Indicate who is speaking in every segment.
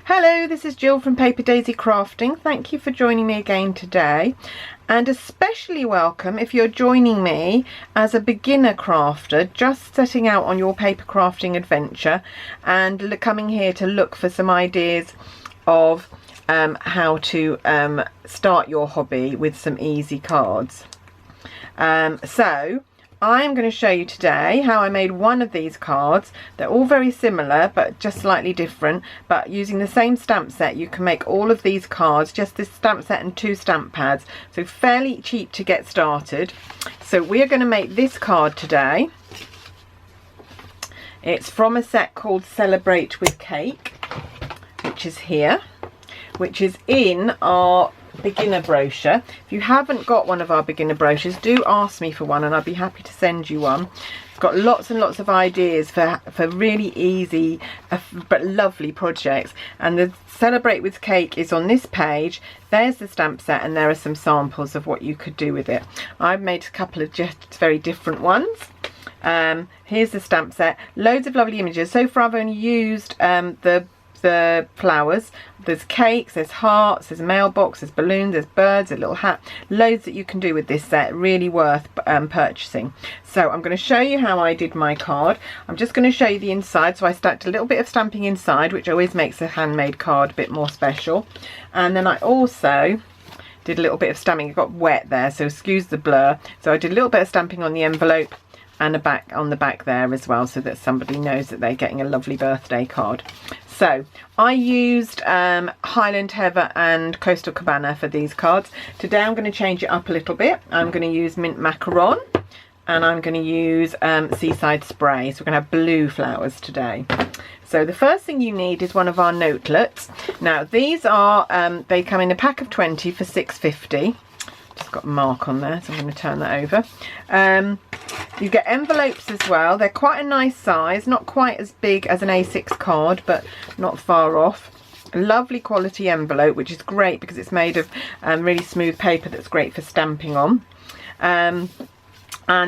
Speaker 1: Hello, this is Jill from Paper Daisy Crafting. Thank you for joining me again today, and especially welcome if you're joining me as a beginner crafter just setting out on your paper crafting adventure and coming here to look for some ideas of how to start your hobby with some easy cards. So I'm going to show you today how I made one of these cards. They're all very similar but just slightly different, but using the same stamp set you can make all of these cards, just this stamp set and 2 stamp pads, so fairly cheap to get started. So we are going to make this card today. It's from a set called Celebrate with Cake, which is here, which is in our beginner brochure. If you haven't got one of our beginner brochures, do ask me for one and I'd be happy to send you one. It's got lots and lots of ideas for really easy but lovely projects, and the Celebrate with Cake is on this page. There's the stamp set and there are some samples of what you could do with it. I've made a couple of just very different ones. Here's the stamp set, loads of lovely images. So far I've only used the flowers. There's cakes, there's hearts, there's a mailbox, there's balloons, there's birds, a little hat, loads that you can do with this set, really worth purchasing. So I'm going to show you how I did my card. I'm just going to show you the inside. So I stacked a little bit of stamping inside, which always makes a handmade card a bit more special, and then I also did a little bit of stamping. It got wet there, so excuse the blur. So I did a little bit of stamping on the envelope and on the back there as well, so that somebody knows that they're getting a lovely birthday card. So I used Highland Heather and Coastal Cabana for these cards. Today I'm going to change it up a little bit. I'm going to use Mint Macaron and I'm going to use Seaside Spray. So we're going to have blue flowers today. So the first thing you need is one of our notelets. Now these are, they come in a pack of 20 for $6.50. Just got a mark on there, so I'm going to turn that over. You get envelopes as well. They're quite a nice size, not quite as big as an A6 card, but not far off. A lovely quality envelope, which is great because it's made of really smooth paper that's great for stamping on. And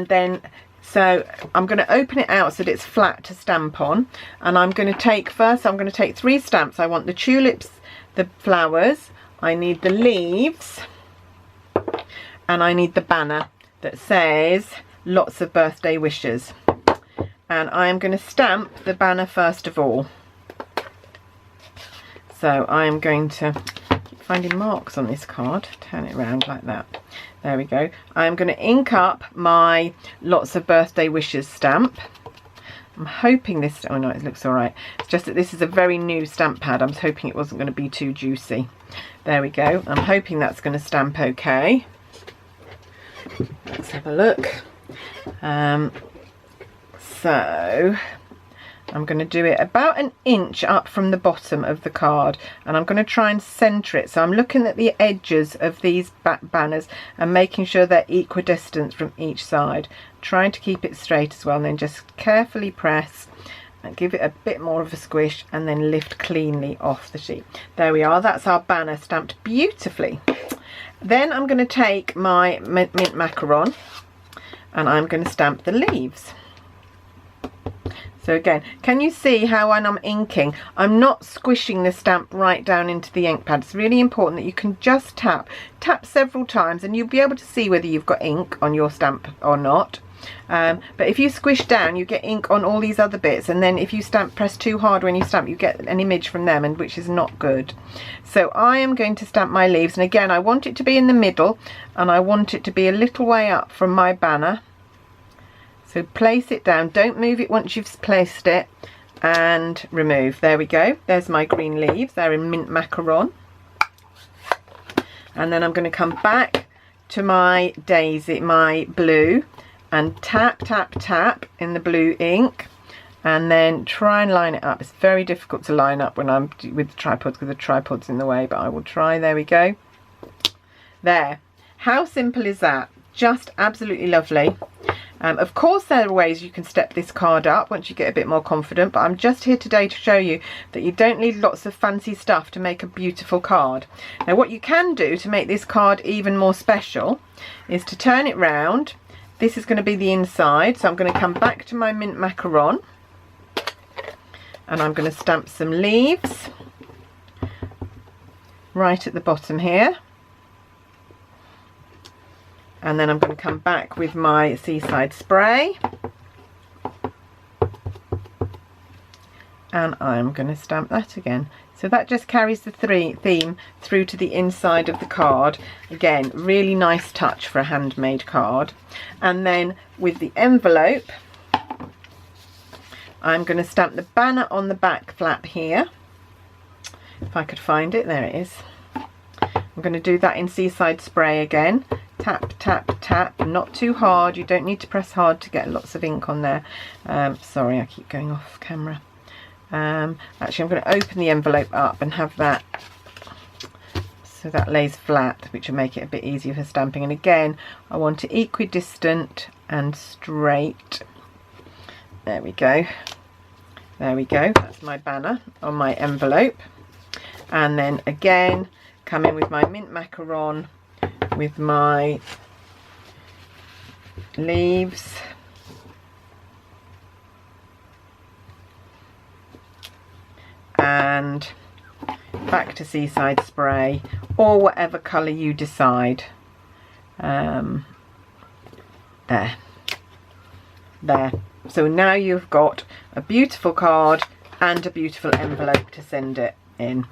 Speaker 1: then, so I'm going to open it out so that it's flat to stamp on. And I'm going to take, first I'm going to take 3 stamps. I want the tulips, the flowers, I need the leaves, and I need the banner that says lots of birthday wishes. And I am going to stamp the banner first of all. So I am going to keep finding marks on this card, turn it around like that. There we go. I am going to ink up my lots of birthday wishes stamp. I'm hoping this, oh no, it looks all right. It's just that this is a very new stamp pad. I was hoping it wasn't going to be too juicy. There we go. I'm hoping that's going to stamp okay. Let's have a look. So I'm going to do it about an inch up from the bottom of the card, and I'm going to try and center it. So I'm looking at the edges of these banners and making sure they're equidistant from each side, trying to keep it straight as well, and then just carefully press and give it a bit more of a squish and then lift cleanly off the sheet. There we are, that's our banner stamped beautifully. Then I'm going to take my Mint Macaron and I'm going to stamp the leaves. So again, can you see how when I'm inking, I'm not squishing the stamp right down into the ink pad. It's really important that you can just tap several times and you'll be able to see whether you've got ink on your stamp or not. But if you squish down, you get ink on all these other bits, and then if you press too hard when you stamp, you get an image from them, and which is not good. So I am going to stamp my leaves, and again I want it to be in the middle and I want it to be a little way up from my banner. So place it down, don't move it once you've placed it, and remove. There we go, there's my green leaves, they're in Mint Macaron. And then I'm going to come back to my daisy, my blue, and tap in the blue ink, and then try and line it up. It's very difficult to line up when I'm with the tripods because the tripod's in the way, but I will try. There we go. There. How simple is that? Just absolutely lovely. Of course there are ways you can step this card up once you get a bit more confident, but I'm just here today to show you that you don't need lots of fancy stuff to make a beautiful card. Now what you can do to make this card even more special is to turn it round. This is going to be the inside, so I'm going to come back to my Mint Macaron and I'm going to stamp some leaves right at the bottom here. And then I'm going to come back with my Seaside spray. And I'm going to stamp that again. So that just carries the theme through to the inside of the card. Again, really nice touch for a handmade card. And then with the envelope, I'm going to stamp the banner on the back flap here. If I could find it, there it is. I'm going to do that in Seaside spray again. Tap, tap, tap, not too hard. You don't need to press hard to get lots of ink on there. Sorry, I keep going off camera. Actually, I'm going to open the envelope up and have that so that lays flat, which will make it a bit easier for stamping. And again, I want it equidistant and straight. There we go. There we go. That's my banner on my envelope. And then again, come in with my mint macaron, with my leaves. And back to Seaside spray, or whatever colour you decide. There. So now you've got a beautiful card and a beautiful envelope to send it in.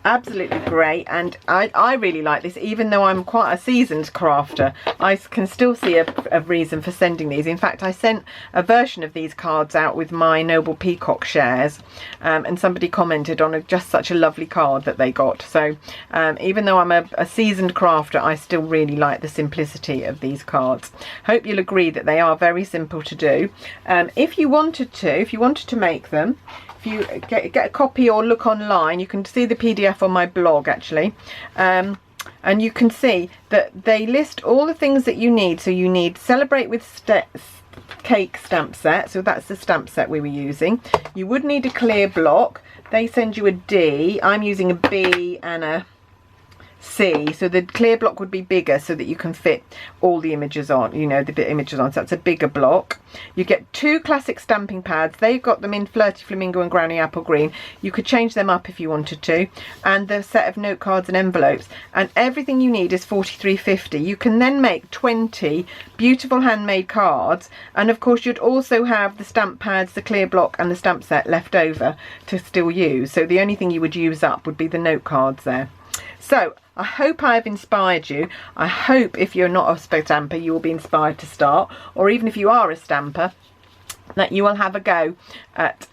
Speaker 1: Absolutely great, and I really like this. Even though I'm quite a seasoned crafter, I can still see a reason for sending these. In fact, I sent a version of these cards out with my Noble Peacock shares, and somebody commented on just such a lovely card that they got. So even though I'm a seasoned crafter, I still really like the simplicity of these cards. Hope you'll agree that they are very simple to do. If you wanted to make them, if you get a copy or look online, you can see the PDF on my blog actually, and you can see that they list all the things that you need. So you need Celebrate with Cake stamp set, so that's the stamp set we were using. You would need a clear block. They send you a D. I'm using a B and a C, so the clear block would be bigger so that you can fit all the images on, you know, the images on, so that's a bigger block. You get 2 classic stamping pads. They've got them in Flirty Flamingo and Granny Apple Green. You could change them up if you wanted to. And the set of note cards and envelopes, and everything you need is $43.50. You can then make 20 beautiful handmade cards, and of course you'd also have the stamp pads, the clear block and the stamp set left over to still use. So the only thing you would use up would be the note cards there. So I hope I've inspired you. I hope if you're not a stamper, you will be inspired to start, or even if you are a stamper, that you will have a go at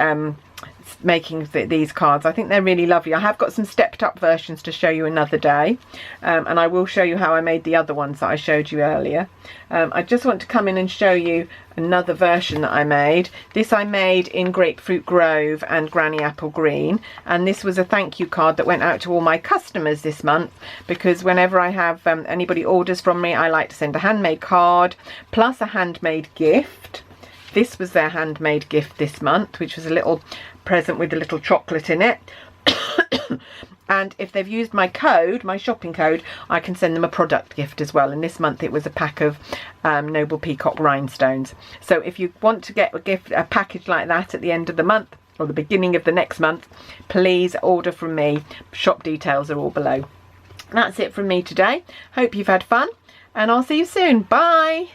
Speaker 1: making these cards. I think they're really lovely. I have got some stepped up versions to show you another day, and I will show you how I made the other ones that I showed you earlier. I just want to come in and show you another version that I made. This I made in Grapefruit Grove and Granny Apple Green, and this was a thank you card that went out to all my customers this month, because whenever I have anybody orders from me, I like to send a handmade card plus a handmade gift. This was their handmade gift this month, which was a little present with a little chocolate in it. And if they've used my code, my shopping code, I can send them a product gift as well. And this month it was a pack of Noble Peacock rhinestones. So if you want to get a package like that at the end of the month or the beginning of the next month, please order from me. Shop details are all below. That's it from me today. Hope you've had fun, and I'll see you soon. Bye.